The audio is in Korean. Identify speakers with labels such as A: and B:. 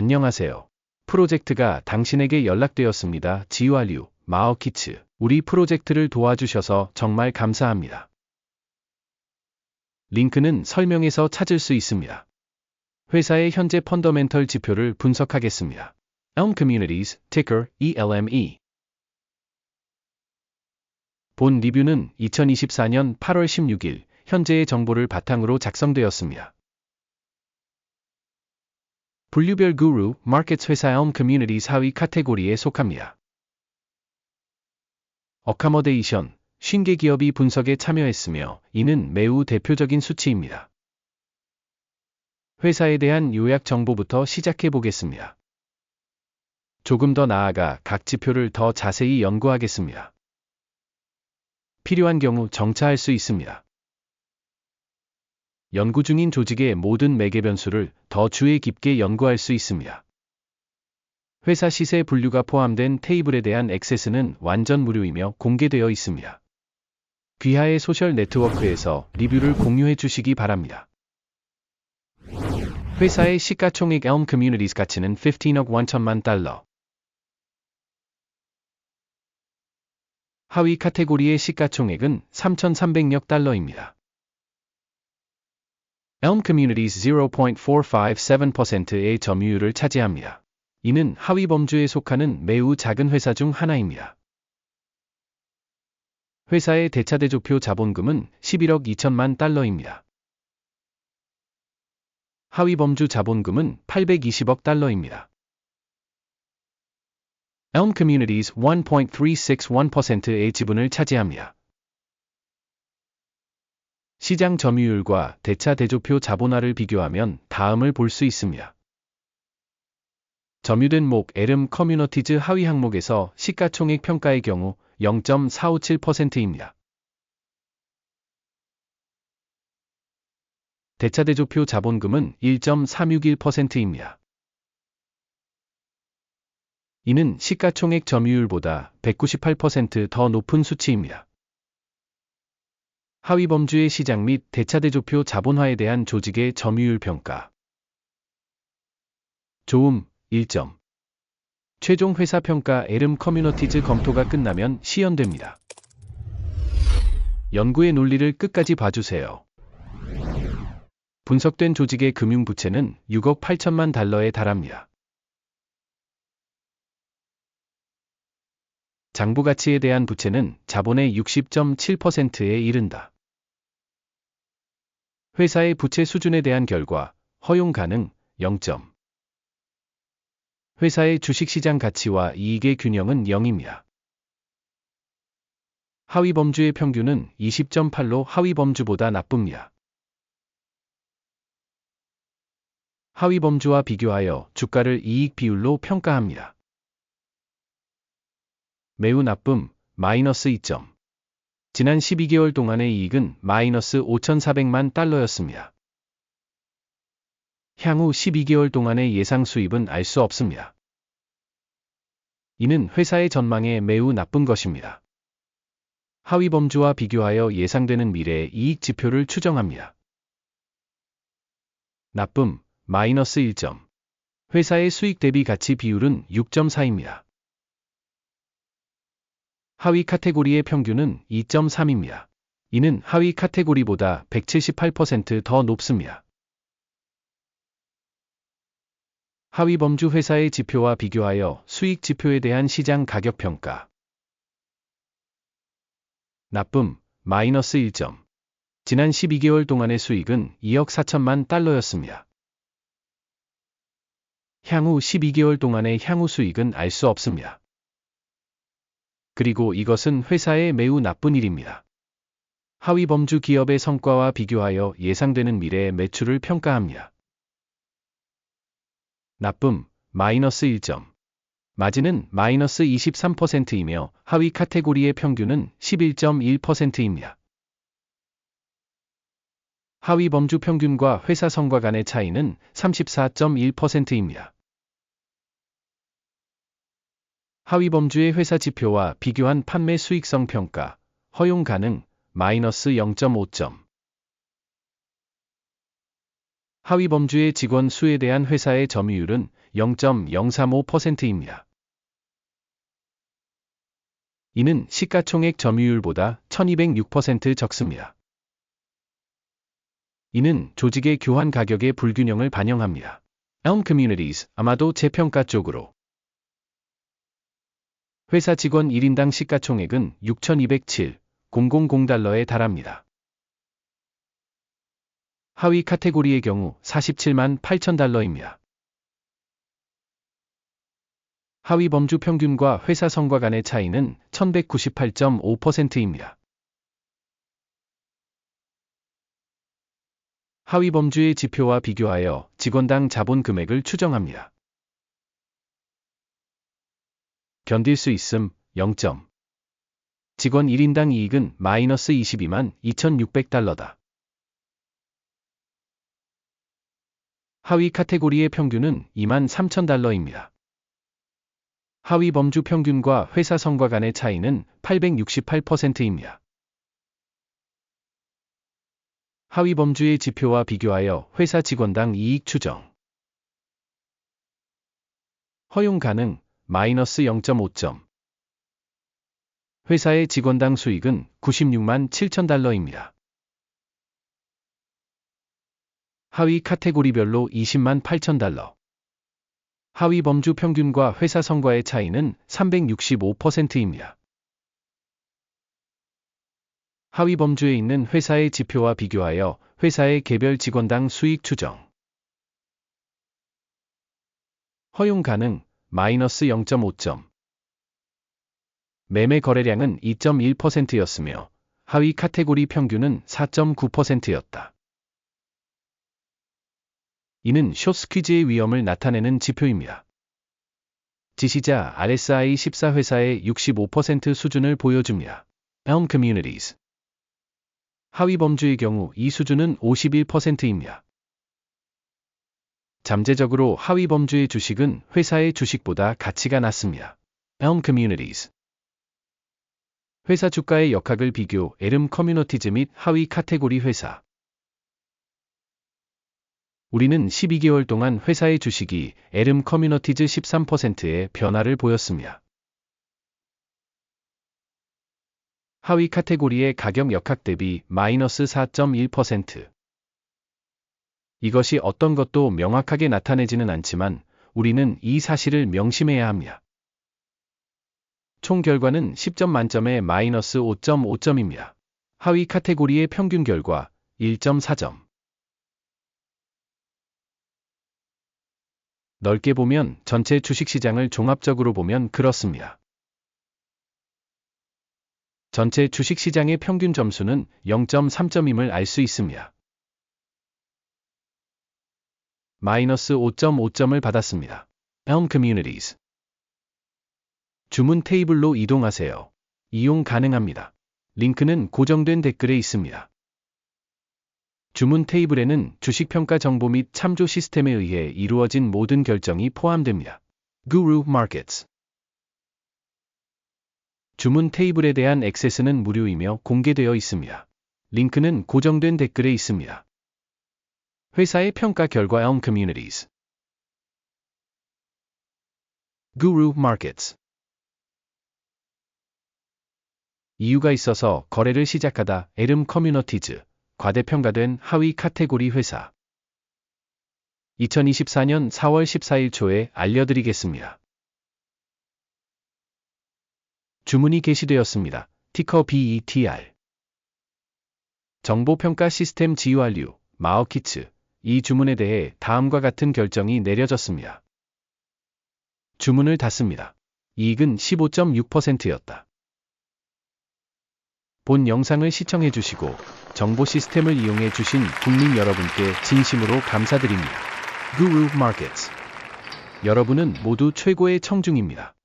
A: 안녕하세요. 프로젝트가 당신에게 연락되었습니다. 지완류, 마어키츠. 우리 프로젝트를 도와주셔서 정말 감사합니다. 링크는 설명에서 찾을 수 있습니다. 회사의 현재 펀더멘털 지표를 분석하겠습니다. Elm Communities, ticker ELME. 본 리뷰는 2024년 8월 16일, 현재의 정보를 바탕으로 작성되었습니다. 분류별 구루, 마켓 회사 Elm Communities 하위 카테고리에 속합니다. 어카머데이션, 50개 기업이 분석에 참여했으며, 이는 매우 대표적인 수치입니다. 회사에 대한 요약 정보부터 시작해 보겠습니다. 조금 더 나아가 각 지표를 더 자세히 연구하겠습니다. 필요한 경우 정차할 수 있습니다. 연구 중인 조직의 모든 매개 변수를 더 주의 깊게 연구할 수 있습니다. 회사 시세 분류가 포함된 테이블에 대한 액세스는 완전 무료이며 공개되어 있습니다. 귀하의 소셜 네트워크에서 리뷰를 공유해 주시기 바랍니다. 회사의 시가총액 Elm Communities 가치는 15억 1천만 달러. 하위 카테고리의 시가총액은 3,300억 달러입니다. Elm Communities 0.457%의 점유율을 차지합니다. 이는 하위 범주에 속하는 매우 작은 회사 중 하나입니다. 회사의 대차대조표 자본금은 11억 2천만 달러입니다. 하위 범주 자본금은 820억 달러입니다. Elm Communities 1.361%의 지분을 차지합니다. 시장 점유율과 대차 대조표 자본화를 비교하면 다음을 볼 수 있습니다. 점유된 목 Elm Communities 하위 항목에서 시가총액 평가의 경우 0.457%입니다. 대차 대조표 자본금은 1.361%입니다. 이는 시가총액 점유율보다 198% 더 높은 수치입니다. 하위 범주의 시장 및 대차 대조표 자본화에 대한 조직의 점유율 평가. 좋음, 1점. 최종 회사 평가 Elm Communities 검토가 끝나면 시연됩니다. 연구의 논리를 끝까지 봐주세요. 분석된 조직의 금융 부채는 6억 8천만 달러에 달합니다. 장부 가치에 대한 부채는 자본의 60.7%에 이른다. 회사의 부채 수준에 대한 결과, 허용 가능, 0점. 회사의 주식시장 가치와 이익의 균형은 0입니다. 하위 범주의 평균은 20.8로 하위 범주보다 나쁩니다. 하위 범주와 비교하여 주가를 이익 비율로 평가합니다. 매우 나쁨, 마이너스 2점. 지난 12개월 동안의 이익은 마이너스 5,400만 달러였습니다. 향후 12개월 동안의 예상 수입은 알 수 없습니다. 이는 회사의 전망에 매우 나쁜 것입니다. 하위 범주와 비교하여 예상되는 미래의 이익 지표를 추정합니다. 나쁨, 마이너스 1점. 회사의 수익 대비 가치 비율은 6.4입니다. 하위 카테고리의 평균은 2.3입니다. 이는 하위 카테고리보다 178% 더 높습니다. 하위 범주 회사의 지표와 비교하여 수익 지표에 대한 시장 가격 평가. 나쁨, 마이너스 1점. 지난 12개월 동안의 수익은 2억 4천만 달러였습니다. 향후 12개월 동안의 향후 수익은 알 수 없습니다. 그리고 이것은 회사의 매우 나쁜 일입니다. 하위 범주 기업의 성과와 비교하여 예상되는 미래의 매출을 평가합니다. 나쁨, 마이너스 1점. 마진은 마이너스 23%이며 하위 카테고리의 평균은 11.1%입니다. 하위 범주 평균과 회사 성과 간의 차이는 34.1%입니다. 하위 범주의 회사 지표와 비교한 판매 수익성 평가, 허용 가능, 마이너스 0.5점. 하위 범주의 직원 수에 대한 회사의 점유율은 0.035%입니다. 이는 시가총액 점유율보다 1206% 적습니다. 이는 조직의 교환 가격의 불균형을 반영합니다. Elm Communities, 아마도 재평가 쪽으로. 회사 직원 1인당 시가총액은 6,207,000달러에 달합니다. 하위 카테고리의 경우 47만 8,000달러입니다. 하위 범주 평균과 회사 성과 간의 차이는 1198.5%입니다. 하위 범주의 지표와 비교하여 직원당 자본 금액을 추정합니다. 견딜 수 있음 0점. 직원 1인당 이익은 마이너스 22만 2,600달러다. 하위 카테고리의 평균은 2만 3,000달러입니다. 하위 범주 평균과 회사 성과 간의 차이는 868%입니다. 하위 범주의 지표와 비교하여 회사 직원당 이익 추정. 허용 가능 마이너스 0.5점. 회사의 직원당 수익은 96만 7,000달러입니다. 하위 카테고리별로 20만 8,000달러. 하위 범주 평균과 회사 성과의 차이는 365%입니다. 하위 범주에 있는 회사의 지표와 비교하여 회사의 개별 직원당 수익 추정. 허용 가능 마이너스 0.5점. 매매 거래량은 2.1%였으며 하위 카테고리 평균은 4.9%였다. 이는 숏스퀴즈의 위험을 나타내는 지표입니다. 지시자 RSI 14회사의 65% 수준을 보여줍니다. Elm Communities. 하위 범주의 경우 이 수준은 51%입니다. 잠재적으로 하위 범주의 주식은 회사의 주식보다 가치가 낮습니다. Elm Communities. 회사 주가의 역학을 비교 Elm Communities 및 하위 카테고리 회사. 우리는 12개월 동안 회사의 주식이 Elm Communities 13%의 변화를 보였습니다. 하위 카테고리의 가격 역학 대비 마이너스 4.1%. 이것이 어떤 것도 명확하게 나타내지는 않지만 우리는 이 사실을 명심해야 합니다. 총 결과는 10점 만점에 마이너스 5.5점입니다. 하위 카테고리의 평균 결과 1.4점. 넓게 보면 전체 주식시장을 종합적으로 보면 그렇습니다. 전체 주식시장의 평균 점수는 0.3점임을 알 수 있습니다. 마이너스 5.5점을 받았습니다. Elm Communities. 주문 테이블로 이동하세요. 이용 가능합니다. 링크는 고정된 댓글에 있습니다. 주문 테이블에는 주식평가 정보 및 참조 시스템에 의해 이루어진 모든 결정이 포함됩니다. Guru Markets. 주문 테이블에 대한 액세스는 무료이며 공개되어 있습니다. 링크는 고정된 댓글에 있습니다. 회사의 평가 결과 Elm Communities. Guru Markets. 이유가 있어서 거래를 시작하다 Elm Communities. 과대평가된 하위 카테고리 회사. 2024년 4월 14일 초에 알려드리겠습니다. 주문이 게시되었습니다. 티커 BETR. 정보평가 시스템 GURU, 마어키츠. 이 주문에 대해 다음과 같은 결정이 내려졌습니다. 주문을 닫습니다. 이익은 15.6%였다. 본 영상을 시청해주시고 정보 시스템을 이용해주신 국민 여러분께 진심으로 감사드립니다. Guru Markets. 여러분은 모두 최고의 청중입니다.